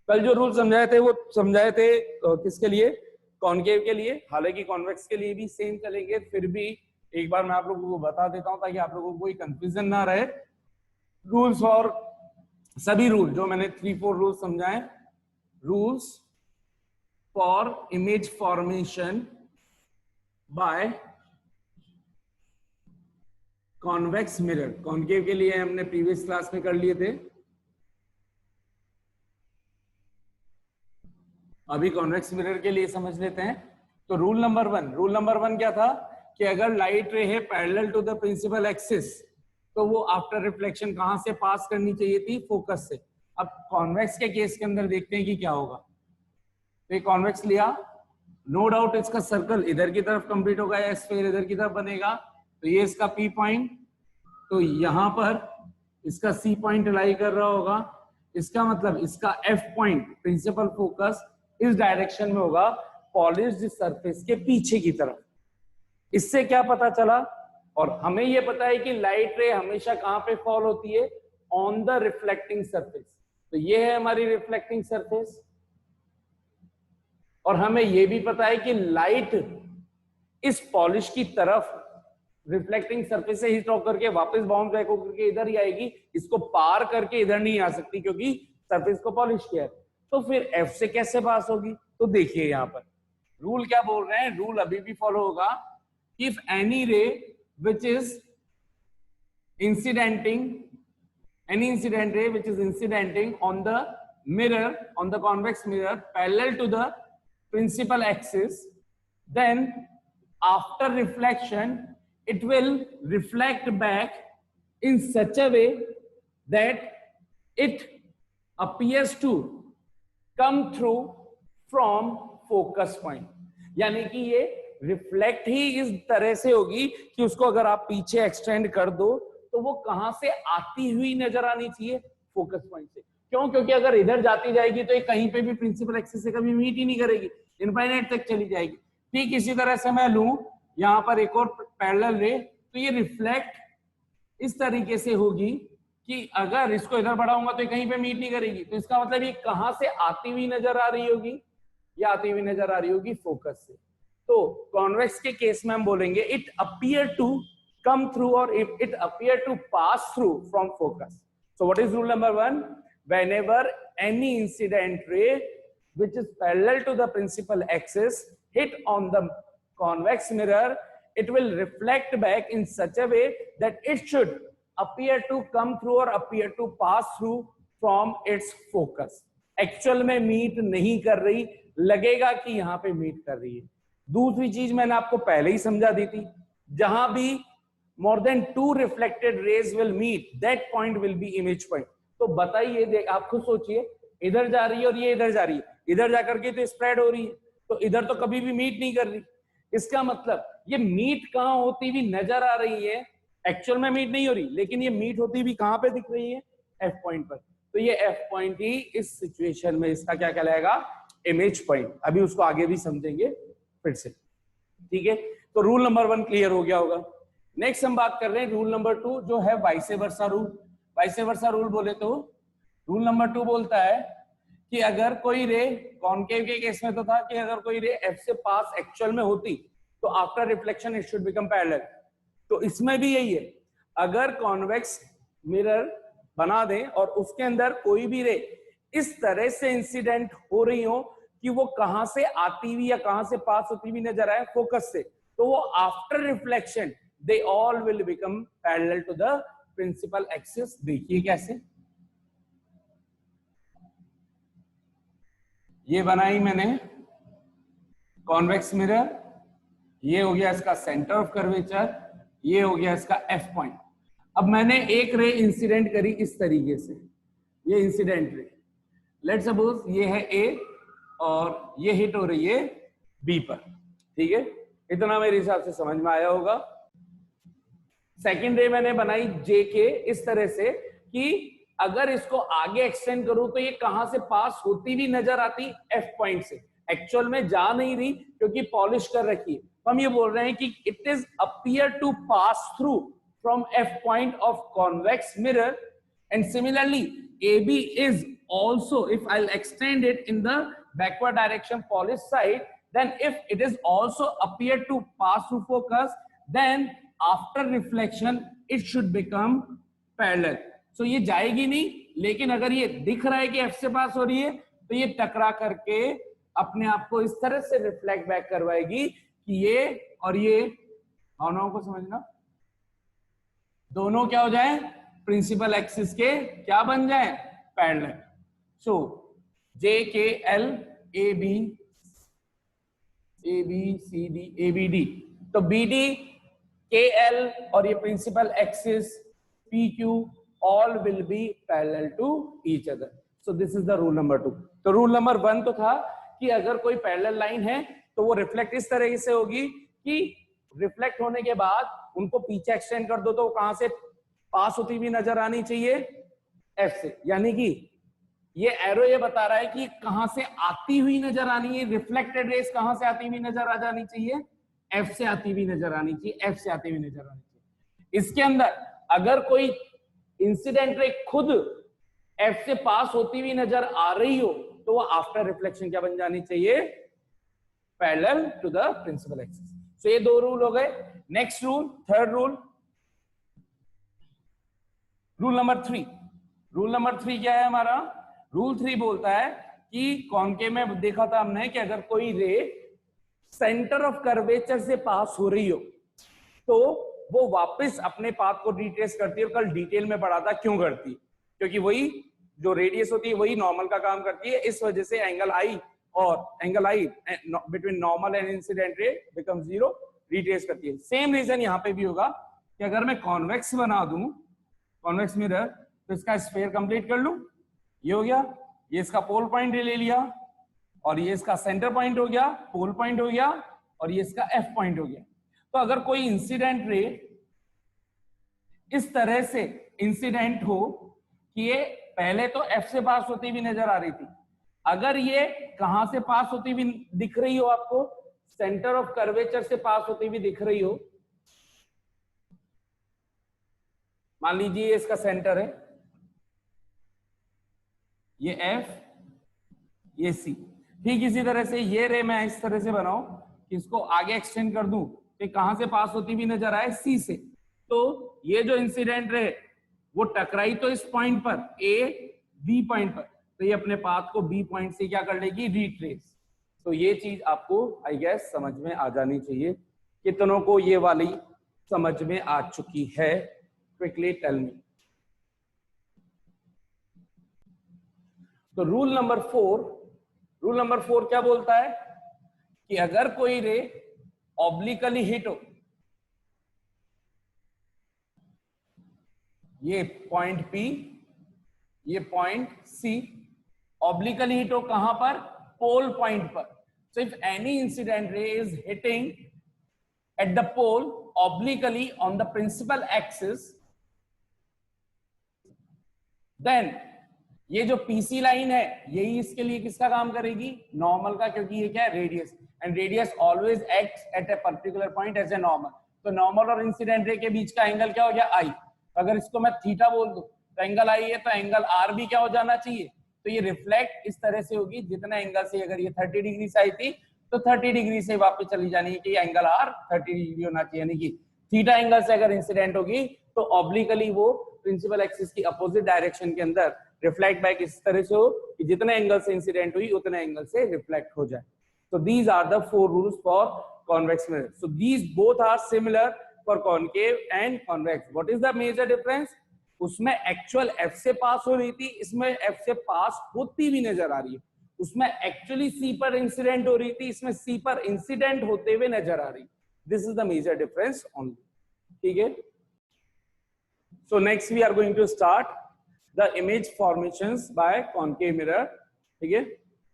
कल जो रूल समझाए थे वो समझाए थे किसके लिए, कॉनकेव के लिए, हालांकि कॉन्वेक्स के लिए भी सेम चलेंगे, फिर भी एक बार मैं आप लोगों को बता देता हूं ताकि आप लोगों को कोई कंफ्यूजन ना रहे। रूल्स और सभी रूल जो मैंने 3-4 रूल समझाए, rules for image formation by convex mirror, concave के लिए हमने प्रीवियस क्लास में कर लिए थे, अभी कॉन्वेक्स मिरर के लिए समझ लेते हैं। तो रूल नंबर वन क्या था कि अगर लाइट रे है parallel to the principal axis तो वो आफ्टर रिफ्लेक्शन कहां से पास करनी चाहिए थी, फोकस से। अब कॉन्वेक्स के केस के अंदर देखते हैं कि क्या होगा। तो कॉन्वेक्स लिया, नो डाउट इसका सर्कल इधर की तरफ कंप्लीट होगा या स्फीयर इधर की तरफ बनेगा, तो ये इसका पी पॉइंट, तो यहां पर इसका सी पॉइंट लाई कर रहा होगा, इसका मतलब इसका एफ पॉइंट प्रिंसिपल फोकस इस डायरेक्शन में होगा, पॉलिश्ड सरफेस के पीछे की तरफ। इससे क्या पता चला, और हमें यह पता है कि लाइट रे हमेशा कहां पे फॉल होती है, ऑन द रिफ्लेक्टिंग सरफेस। तो ये है हमारी रिफ्लेक्टिंग सरफेस, और हमें यह भी पता है कि लाइट इस पॉलिश की तरफ रिफ्लेक्टिंग सरफेस से हिट होकर के वापस बाउंड बैक होकर के इधर ही आएगी, इसको पार करके इधर नहीं आ सकती क्योंकि सरफेस को पॉलिश किया है। तो फिर एफ से कैसे पास होगी, तो देखिए यहां पर रूल क्या बोल रहे हैं, रूल अभी भी फॉलो होगा। इफ एनी रे which is incidenting, any incident ray which is incidenting on the mirror, on the convex mirror parallel to the principal axis, then after reflection it will reflect back in such a way that it appears to come through from focus point। यानी कि ये reflect ही इस तरह से होगी कि उसको अगर आप पीछे एक्सटेंड कर दो तो वो कहां से आती हुई नजर आनी चाहिए, फोकस पॉइंट से। क्यों, क्योंकि अगर इधर जाती जाएगी तो ये कहीं पे भी प्रिंसिपल एक्सिस से कभी मीट ही नहीं करेगी, इनफाइनाइट तक चली जाएगी। ठीक इसी तरह से मैं लूं यहां पर एक और पैरेलल रे, तो ये रिफ्लेक्ट इस तरीके से होगी कि अगर इसको इधर बढ़ाऊंगा तो ये कहीं पे मीट नहीं करेगी, तो इसका मतलब ये कहां से आती हुई नजर आ रही होगी, या आती हुई नजर आ रही होगी फोकस से। तो कॉन्वेक्स के केस में हम बोलेंगे it appear to come through or if it appear to pass through from focus. So what is rule number 1? Whenever any incident ray which is parallel to the principal axis hit on the convex mirror, it will reflect back in such a way that it should appear to come through or appear to pass through from its focus. Actual में meet नहीं कर रही, लगेगा कि यहां पे meet कर रही है। दूसरी चीज मैंने आपको पहले ही समझा दी थी, जहां भी more than 2 reflected rays will meet, that point will be image point। तो बताइए, आप खुद सोचिए, इधर जा रही है और ये इधर जा रही है, इधर जाकर के तो स्प्रेड हो रही है, तो इधर तो कभी भी मीट नहीं कर रही। इसका मतलब ये मीट कहां होती हुई नजर आ रही है, एक्चुअल में मीट नहीं हो रही, लेकिन ये मीट होती हुई कहां पे दिख रही है, एफ पॉइंट पर। तो ये एफ पॉइंट ही इस सिचुएशन में इसका क्या कहलाएगा, इमेज पॉइंट। अभी उसको आगे भी समझेंगे फिर से, ठीक है। तो रूल नंबर 1 क्लियर हो गया होगा। नेक्स्ट हम बात कर रहे हैं रूल नंबर 2, जो है vice versa rule. Vice versa rule बोले तो रूल नंबर 2 बोलता है कि अगर कोई रे, कॉनकेव के केस में तो था कि अगर कोई रे एफ से पास एक्चुअल में होती तो after reflection it should become parallel. तो इसमें भी यही है, अगर कॉन्वेक्स मिरर बना दें और उसके अंदर कोई भी रे इस तरह से इंसिडेंट हो रही हो कि वो कहां से आती हुई या कहां से पास होती हुई नजर आए फोकस से, तो वो after reflection they all will become parallel to the principal axis। देखिए कैसे, ये बनाई मैंने कॉन्वेक्स मिरर, ये हो गया इसका सेंटर ऑफ कर्वेचर, ये हो गया इसका एफ पॉइंट। अब मैंने एक रे इंसिडेंट करी इस तरीके से, ये इंसिडेंट रे, लेट सपोज ये है ए और ये हिट हो रही है बी पर, ठीक है। इतना मेरे हिसाब से समझ में आया होगा। सेकेंड रे मैंने बनाई जे के इस तरह से कि अगर इसको आगे एक्सटेंड करूं तो ये कहां से पास होती भी नजर आती, एफ पॉइंट से। एक्चुअल में जा नहीं रही क्योंकि पॉलिश कर रखी है, तो हम ये बोल रहे हैं कि it is appear to pass through from F point of convex mirror And similarly, AB is also, if I'll extend it in the backward direction polished side, then if it is also appear to pass through focus, then after reflection it should become parallel. So ये जाएगी नहीं, लेकिन अगर ये दिख रहा है कि F से पास हो रही है, तो ये टकरा करके अपने आप को इस तरह से रिफ्लेक्ट बैक करवाएगी कि ये और ये दोनों को समझना, दोनों क्या हो जाए, प्रिंसिपल एक्सिस के क्या बन जाए, parallel. So J K L A B C D A B D, तो बी डी के एल और ये principal axis P Q all will be parallel to each other. So this is the rule number 2. तो rule number 1 तो था कि अगर कोई parallel line है तो वो रिफ्लेक्ट इस तरह से होगी कि रिफ्लेक्ट होने के बाद उनको पीछे एक्सटेंड कर दो तो कहां से पास होती हुई नजर आनी चाहिए, एफ से. यानी कि ये एरो ये बता रहा है कि कहां से आती हुई नजर आनी है, रिफ्लेक्टेड रेस कहां से आती हुई नजर आ जानी चाहिए, एफ से आती हुई नजर आनी चाहिए, एफ से आती हुई नजर आनी चाहिए. इसके अंदर अगर कोई इंसिडेंट रे खुद एफ से पास होती हुई नजर आ रही हो तो वो आफ्टर रिफ्लेक्शन क्या बन जानी चाहिए, parallel to the principal axis. So ये 2 रूल हो गए. Next rule, third rule, rule number 3. Rule number 3 क्या है हमारा, रूल 3 बोलता है कि कॉनकेव में देखा था हमने कि अगर कोई रे सेंटर ऑफ कर्वेचर से पास हो रही हो तो वो वापस अपने पाथ को रिट्रेस करती है. और कल डिटेल में पढ़ा था क्यों करती है, क्योंकि वही जो रेडियस होती है वही नॉर्मल का काम करती है. इस वजह से एंगल आई और angle I between normal and incident ray become 0, retrace करती है. सेम रीजन यहाँ पे भी होगा कि अगर मैं कॉन्वेक्स बना दूं, कॉन्वेक्स मिरर, तो इसका स्फीयर कंप्लीट कर लूं, ये हो गया, ये इसका पोल पॉइंट ले लिया और ये इसका सेंटर पॉइंट हो गया, पोल पॉइंट हो गया और ये इसका एफ पॉइंट हो गया. तो अगर कोई इंसिडेंट रे इस तरह से इंसिडेंट हो कि ये पहले तो एफ से पास होती हुई नजर आ रही थी, अगर ये कहां से पास होती हुई दिख रही हो आपको, सेंटर ऑफ कर्वेचर से पास होती हुई दिख रही हो, मान लीजिए इसका सेंटर है, ये एफ, ये सी. ठीक इसी तरह से ये रे मैं इस तरह से बनाऊं कि इसको आगे एक्सटेंड कर दूं कि कहां से पास होती हुई नजर आए, सी से. तो ये जो इंसिडेंट रे वो टकराई तो इस पॉइंट पर, ए बी पॉइंट पर, तो ये अपने पाथ को बी पॉइंट से क्या कर लेगी, रिट्रेस. तो ये चीज आपको आई गेस समझ में आ जानी चाहिए. कितनों को ये वाली समझ में आ चुकी है, क्विकली टेल मी. तो रूल नंबर 4 क्या बोलता है कि अगर कोई रे ऑब्लिकली हिट हो, ये पॉइंट P, ये पॉइंट C, ऑब्लिकली हिट हो कहां पर, पोल पॉइंट पर. So if any incident ray is hitting at the pole obliquely on the principal axis, then ये जो पीसी लाइन है यही इसके लिए किसका काम करेगी, नॉर्मल का, क्योंकि ये क्या है, radius, and radius always acts at a particular point as a normal. तो नॉर्मल और इंसिडेंट रे के बीच का एंगल क्या हो गया, आई. अगर इसको मैं थीटा बोल दूं तो एंगल आई है, तो एंगल आर भी क्या हो जाना चाहिए. तो ये रिफ्लेक्ट इस तरह से होगी, जितना एंगल से, अगर ये 30 डिग्री से आई थी तो 30 डिग्री से वापस चली जानी है कि एंगल आर 30 डिग्री होना चाहिए. यानी कि थीटा एंगल से अगर इंसिडेंट होगी तो ऑब्लिकली वो प्रिंसिपल एक्सिस की अपोजिट डायरेक्शन के अंदर रिफ्लेक्ट बैक इस तरह से हो कि जितने एंगल से इंसिडेंट हुई उतने एंगल से रिफ्लेक्ट हो जाए. So these are the 4 rules for convex mirror. So these both are similar for concave and convex. What is the major difference? उसमें एक्चुअल F से पास हो रही थी, इसमें F से पास होती भी नजर आ रही है. उसमें एक्चुअली C पर इंसिडेंट हो रही थी, इसमें C पर इंसिडेंट होते हुए नजर आ रही. This is the major difference only. ठीक है. So next we are going to start the image formations by concave mirror. ठीक है.